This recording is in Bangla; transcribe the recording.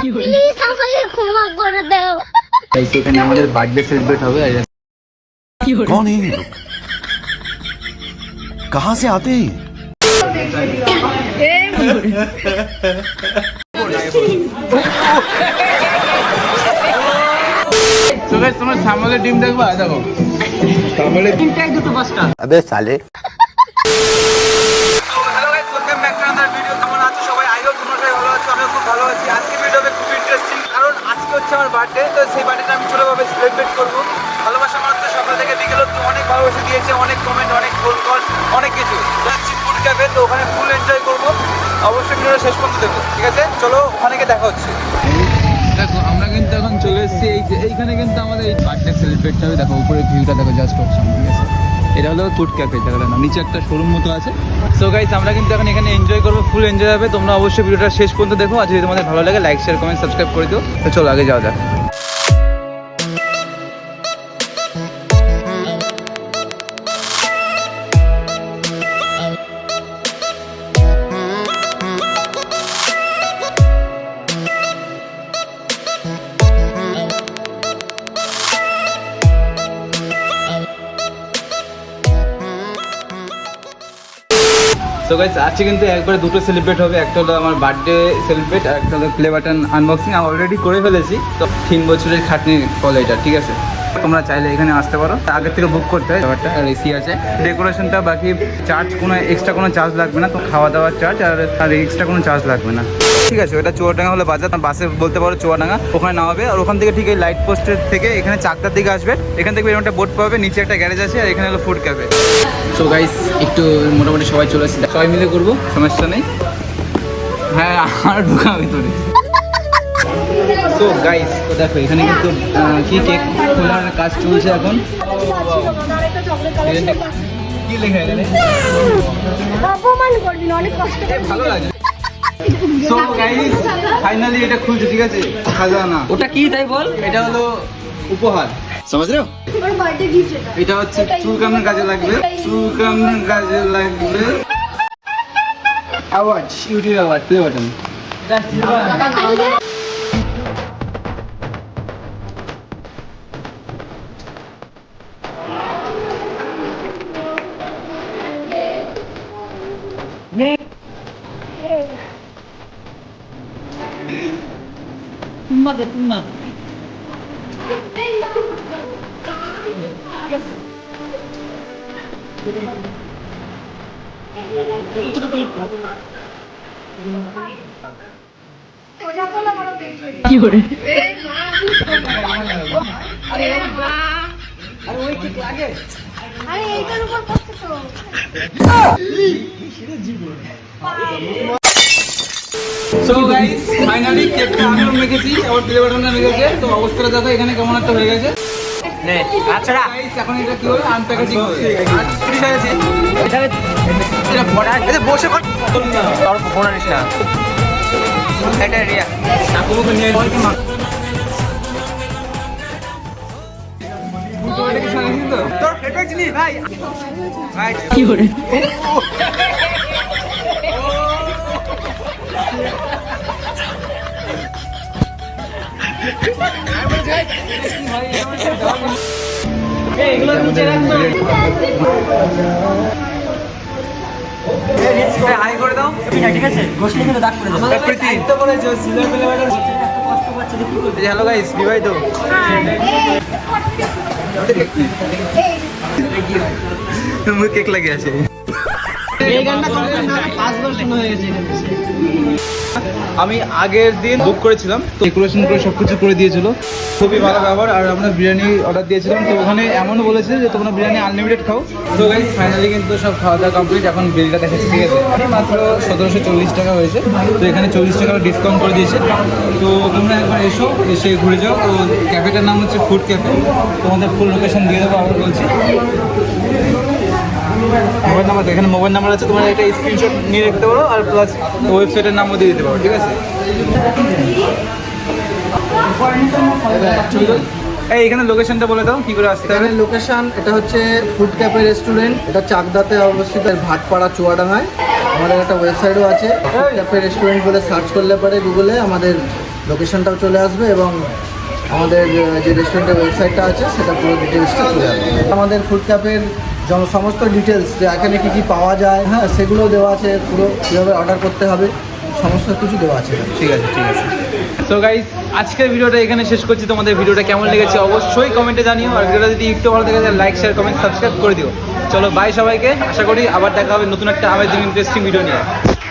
প্লিজ আমাকে ক্ষমা করে দাও। এখানে আমাদের বার্থডে সেলিব্রেট হবে। कौन है ये लोग? कहाँ से आते हैं? তোমার সামলে ডিম দেখবা, দেখো সামলে তিনটাই দুটো পাঁচটা। अबे साले আমার বার্থডে, তো সেই বার্থডেটা আমি ছোটভাবে সেলিব্রেট করবো। ভালোবাসা মানুষ তো সকাল থেকে বিকেল অবধি অনেক ভালোবাসা দিয়েছে, অনেক কমেন্ট, অনেক ফোন কল, অনেক কিছু। যাচ্ছি ফুড ক্যাফে, তো ওখানে ফুল এনজয় করবো। অবশ্যই ভিডিওটা শেষ পর্যন্ত দেখো, ঠিক আছে? চলো ওখানে গিয়ে দেখা হচ্ছে। দেখো আমরা কিন্তু এখন চলে এসেছি এইখানে, কিন্তু আমাদের এই বার্থডে সেলিব্রেটটা হবে। দেখো উপরে ভিউটা দেখো, জাস্ট অপশন, ঠিক আছে? এটা হলো ফুড ক্যাফে, জায়গাটা না, নিচে একটা শোরুম মতো আছে। সো গাইস আমরা কিন্তু এখন এখানে এনজয় করবো, ফুল এনজয় হবে। তোমরা অবশ্যই ভিডিওটা শেষ পর্যন্ত দেখো। আর যদি তোমাদের ভালো লাগে লাইক, শেয়ার, কমেন্ট, সাবস্ক্রাইব করে দিও। তো চলো আগে যাওয়া যাক। সো গাইস আজকে কিন্তু একবারে দুটো সেলিব্রেট হবে। একটা হলো আমার বার্থডে সেলিব্রেট, আর একটা হলো প্লে বাটন আনবক্সিং। আমি অলরেডি করে ফেলেছি, তো 3 বছরের খাটনির ফল এটা, ঠিক আছে? তোমরা চাইলে এখানে আসতে পারো, আগের থেকে বুক করতে হয় ব্যাপারটা। আর এসি আছে, ডেকোরেশনটা বাকি চার্জ, কোনো এক্সট্রা কোনো চার্জ লাগবে না। তো খাওয়া দাওয়ার চার্জ আর এক্সট্রা কোনো চার্জ লাগবে না, ঠিক আছে? ওটা চুয়াডাঙ্গা হলে বাজার, বাসে বলতে পারো চুয়াডাঙ্গা, ওখানে নামাবে। আর ওখান থেকে ঠিক এই লাইট পোস্টের থেকে এখানে চাকদার দিকে আসবে। এখান থেকে এরকম একটা বোট পাবে, নিচে একটা গ্যারেজ আছে, আর এখানে হলো ফুড ক্যাফে। সো গাইস একটু মোটামুটি সবাই চলে এসেছে, সবাই মিলে করবো, সমস্যা নেই। হ্যাঁ আর ঢুকা ভিতরে। সো গাইস তো দেখো এখানে কিন্তু কি কেক খোলার কাজ চলছে এখন। কি লেখা এখানে? অপমান করবি না, অনেক কষ্ট করে। ভালো লাগে। সো গাইস ফাইনালি এটা খুলছে, ঠিক আছে? খাজানা। ওটা কি তাই বল? এটা হলো উপহার, समझ रहे हो? ওর বার্থডে গিফট এটা। এটা হচ্ছে চুল কামড়ার কাজে লাগবে, চুল কামড়ার কাজে লাগবে। আওয়াজ, ইউটিউব আওয়াজ, প্লে বাটন। তুম্মা দে তুম্মা। কি করে? আরে ওই ঠিক লাগে। আরে এইটার উপর পড়ছে তো। সো গাইস ফাইনালি কেকটা আমিও মেখেছি, আর প্লে বাটনটা মেখেছে। তো অবস্থাটা দেখো এখানে কেমন একটা হয়ে গেছে। নে আচ্ছা গাইস এখন এটা কি হলো, আনপ্যাকেজিং হচ্ছে। ছুটি হয়েছে এটা এটা বড়, এটা বসে কর না, তোর ফোন আনিস না। এটা রিয়া কাকুকে নিয়ে বলছি মা। বুঝতে কিছু আনিস তো? তোর এটা জিনিস ভাই। ভাই কি করে? এগুলো নিচে রাখবে। হাই করে দাও, ঠিক আছে গোসলে কিন্তু দাগ করে দাও। প্রীতি তো বলেছো সিলার প্লে বাটন। কষ্ট পাচ্ছে দেখি। হ্যালো গাইস, বিবাহিত মুখ কেক লাগে আছে। এই গানটা কমপ্লিট না 5 বার শোনা হয়ে গেছে এখানে। আমি আগের দিন বুক করেছিলাম, তো ডেকোরেশন করে সবকিছু করে দিয়েছিল, খুবই ভালো ব্যবহার। আর আমরা বিরিয়ানি অর্ডার দিয়েছিলাম, তো ওখানে এমনও বলেছে যে তোমরা বিরিয়ানি আনলিমিটেড খাও। তো গাইস ফাইনালি কিন্তু সব খাওয়া দাওয়া কমপ্লিট। এখন বিলটা দেখাচ্ছি, ঠিক আছে? মাত্র 1740 টাকা হয়েছে। তো এখানে 40 টাকা ডিসকাউন্ট করে দিয়েছে। তো তোমরা একবার এসো, এসে ঘুরে যাও। তো ক্যাফেটার নাম হচ্ছে ফুড ক্যাফে। তোমাদের ফুল লোকেশন দিয়ে দেবো, আবার বলছি। মোবাইল নাম্বার, এখানে মোবাইল নাম্বার আছে, তোমার একটা স্ক্রিনশট নিয়ে রাখতে পারো। আর প্লাস ওয়েবসাইটের নামও দিয়ে দিতে পারো, ঠিক আছে? এই এখানে লোকেশনটা বলে দাও, কি করে আসতে হবে? এখানে লোকেশন এটা হচ্ছে ফুড ক্যাফে রেস্টুরেন্ট, এটা চাকদাতে অবস্থিত, ভাটপাড়া চুয়াডাঙ্গায়। আমাদের একটা ওয়েবসাইটও আছে, ফুড ক্যাফে রেস্টুরেন্ট বলে সার্চ করলে পরে গুগলে আমাদের লোকেশনটাও চলে আসবে এবং আমাদের যে রেস্টুরেন্টের ওয়েবসাইটটা আছে সেটা পুরো ডিটেলসটা চলে আসবে। আমাদের ফুড ক্যাফের সমস্ত ডিটেলস যে এখানে কী কী পাওয়া যায়, হ্যাঁ, সেগুলো দেওয়া আছে, পুরো কীভাবে অর্ডার করতে হবে সমস্ত কিছু দেওয়া আছে। ঠিক আছে। সো গাইস, আজকের ভিডিওটা এখানে শেষ করছি। তোমাদের ভিডিওটা কেমন লেগেছে অবশ্যই কমেন্টে জানিও, আর ভিডিওটা যদি একটু ভালো লাগে লাইক, শেয়ার, কমেন্ট, সাবস্ক্রাইব করে দিও। চলো বাই সবাইকে, আশা করি আবার দেখা হবে নতুন একটা আমেজিং ইন্টারেস্টিং ভিডিও নিয়ে।